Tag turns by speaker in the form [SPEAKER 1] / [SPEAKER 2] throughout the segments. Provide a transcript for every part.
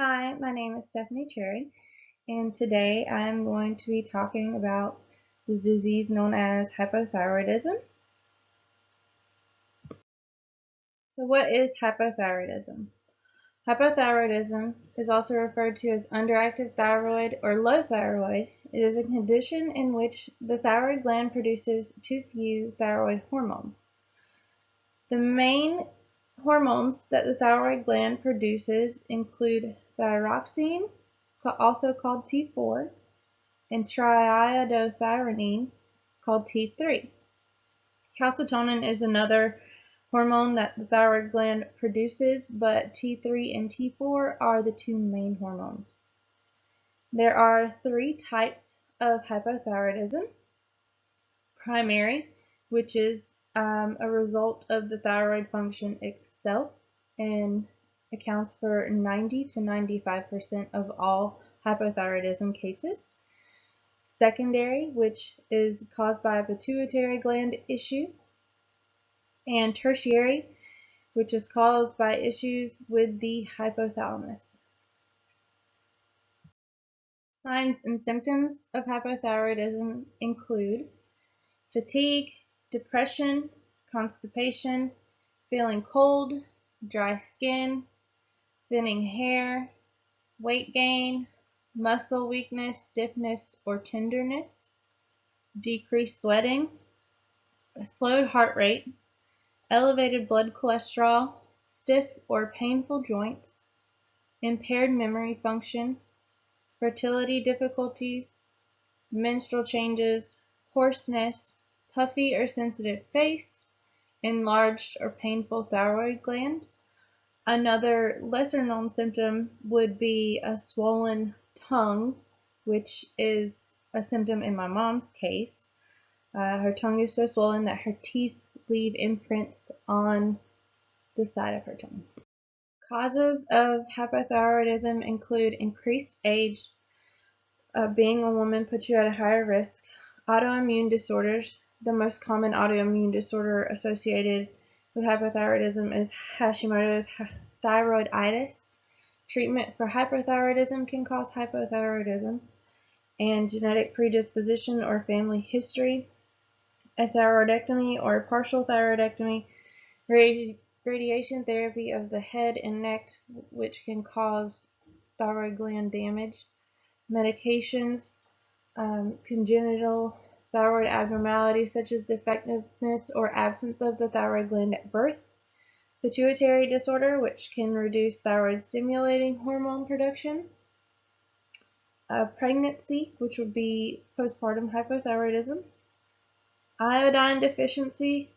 [SPEAKER 1] Hi, my name is Stephanie Cherry, and today I'm going to be talking about the disease known as hypothyroidism. So what is hypothyroidism? Hypothyroidism is also referred to as underactive thyroid or low thyroid. It is a condition in which the thyroid gland produces too few thyroid hormones. The main hormones that the thyroid gland produces include thyroxine, also called T4, and triiodothyronine, called T3. Calcitonin is another hormone that the thyroid gland produces, but T3 and T4 are the two main hormones. There are three types of hypothyroidism. Primary, which is a result of the thyroid function itself and accounts for 90 to 95% of all hypothyroidism cases. Secondary, which is caused by a pituitary gland issue, and tertiary, which is caused by issues with the hypothalamus. Signs and symptoms of hypothyroidism include fatigue, depression, constipation, feeling cold, dry skin, thinning hair, weight gain, muscle weakness, stiffness, or tenderness, decreased sweating, a slowed heart rate, elevated blood cholesterol, stiff or painful joints, impaired memory function, fertility difficulties, menstrual changes, hoarseness, puffy or sensitive face, enlarged or painful thyroid gland. Another lesser known symptom would be a swollen tongue, which is a symptom in my mom's case. Her tongue is so swollen that her teeth leave imprints on the side of her tongue. Causes of hypothyroidism include increased age. Being a woman puts you at a higher risk. Autoimmune disorders. The most common autoimmune disorder associated with hypothyroidism is Hashimoto's thyroiditis. Treatment for hypothyroidism can cause hypothyroidism, and genetic predisposition or family history. A thyroidectomy or partial thyroidectomy, radiation therapy of the head and neck, which can cause thyroid gland damage, medications, congenital thyroid abnormalities such as defectiveness or absence of the thyroid gland at birth, pituitary disorder, which can reduce thyroid stimulating hormone production, pregnancy, which would be postpartum hypothyroidism, iodine deficiency.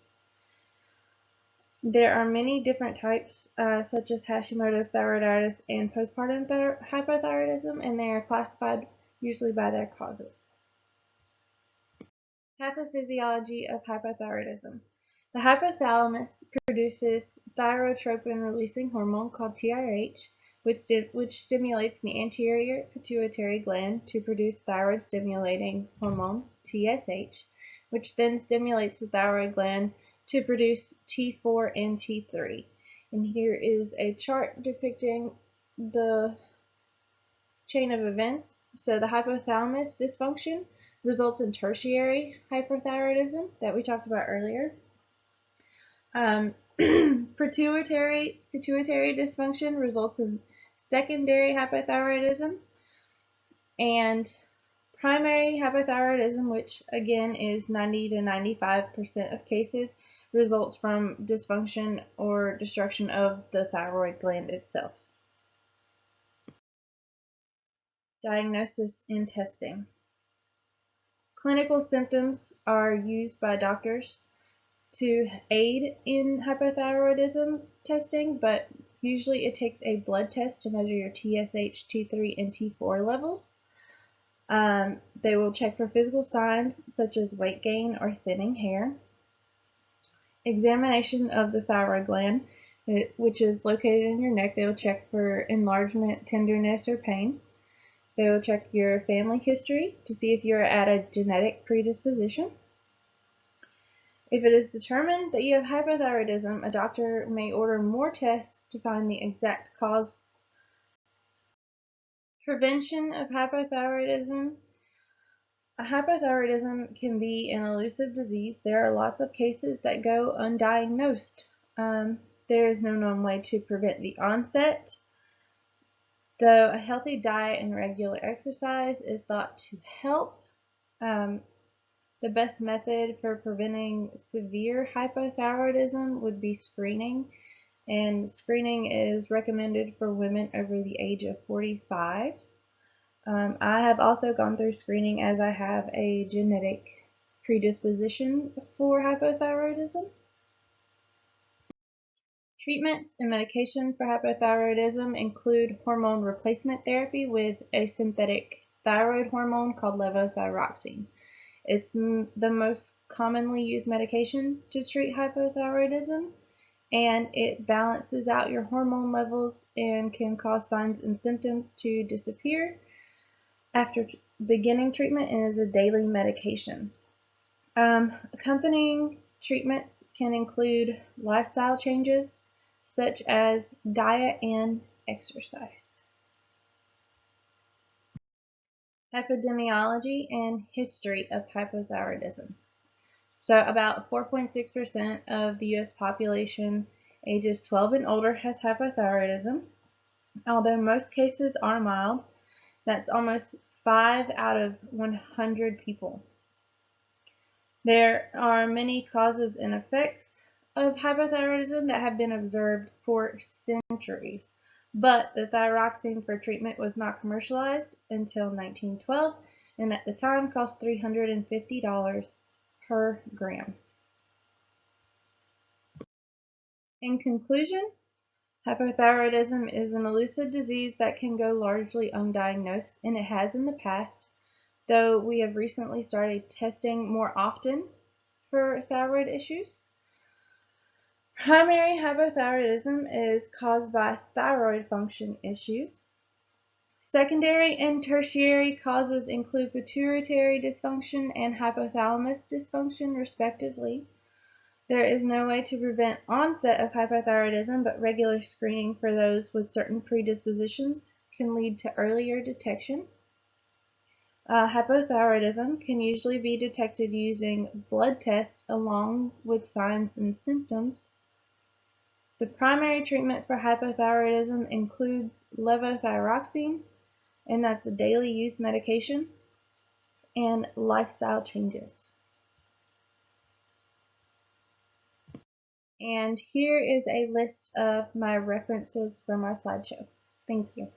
[SPEAKER 1] There are many different types, such as Hashimoto's thyroiditis and postpartum hypothyroidism, and they are classified usually by their causes. Pathophysiology of hypothyroidism. The hypothalamus produces thyrotropin-releasing hormone called TRH, which stimulates the anterior pituitary gland to produce thyroid-stimulating hormone, TSH, which then stimulates the thyroid gland to produce T4 and T3. And here is a chart depicting the chain of events. So the hypothalamus dysfunction results in tertiary hyperthyroidism that we talked about earlier. Pituitary dysfunction results in secondary hypothyroidism, and primary hypothyroidism, which again is 90 to 95% of cases, results from dysfunction or destruction of the thyroid gland itself. Diagnosis and testing. Clinical symptoms are used by doctors to aid in hypothyroidism testing, but usually it takes a blood test to measure your TSH, T3, and T4 levels. They will check for physical signs such as weight gain or thinning hair. Examination of the thyroid gland, which is located in your neck. They will check for enlargement, tenderness, or pain. They will check your family history to see if you're at a genetic predisposition. If it is determined that you have hypothyroidism, a doctor may order more tests to find the exact cause Prevention of hypothyroidism. Hypothyroidism can be an elusive disease. There are lots of cases that go undiagnosed. There is no known way to prevent the onset, though a healthy diet and regular exercise is thought to help. The best method for preventing severe hypothyroidism would be screening, and screening is recommended for women over the age of 45. I have also gone through screening as I have a genetic predisposition for hypothyroidism. Treatments and medication for hypothyroidism include hormone replacement therapy with a synthetic thyroid hormone called levothyroxine. It's the most commonly used medication to treat hypothyroidism, and it balances out your hormone levels and can cause signs and symptoms to disappear after beginning treatment, and is a daily medication. Accompanying treatments can include lifestyle changes such as diet and exercise. Epidemiology and history of hypothyroidism. So about 4.6% of the U.S. population ages 12 and older has hypothyroidism. Although most cases are mild, that's almost 5 out of 100 people. There are many causes and effects of hypothyroidism that have been observed for centuries, but the thyroxine for treatment was not commercialized until 1912, and at the time cost $350 per gram. In conclusion, hypothyroidism is an elusive disease that can go largely undiagnosed, and it has in the past, though we have recently started testing more often for thyroid issues. Primary hypothyroidism is caused by thyroid function issues. Secondary and tertiary causes include pituitary dysfunction and hypothalamus dysfunction, respectively. There is no way to prevent onset of hypothyroidism, but regular screening for those with certain predispositions can lead to earlier detection. Hypothyroidism can usually be detected using blood tests along with signs and symptoms. The primary treatment for hypothyroidism includes levothyroxine, and that's a daily use medication, and lifestyle changes. And here is a list of my references from our slideshow. Thank you.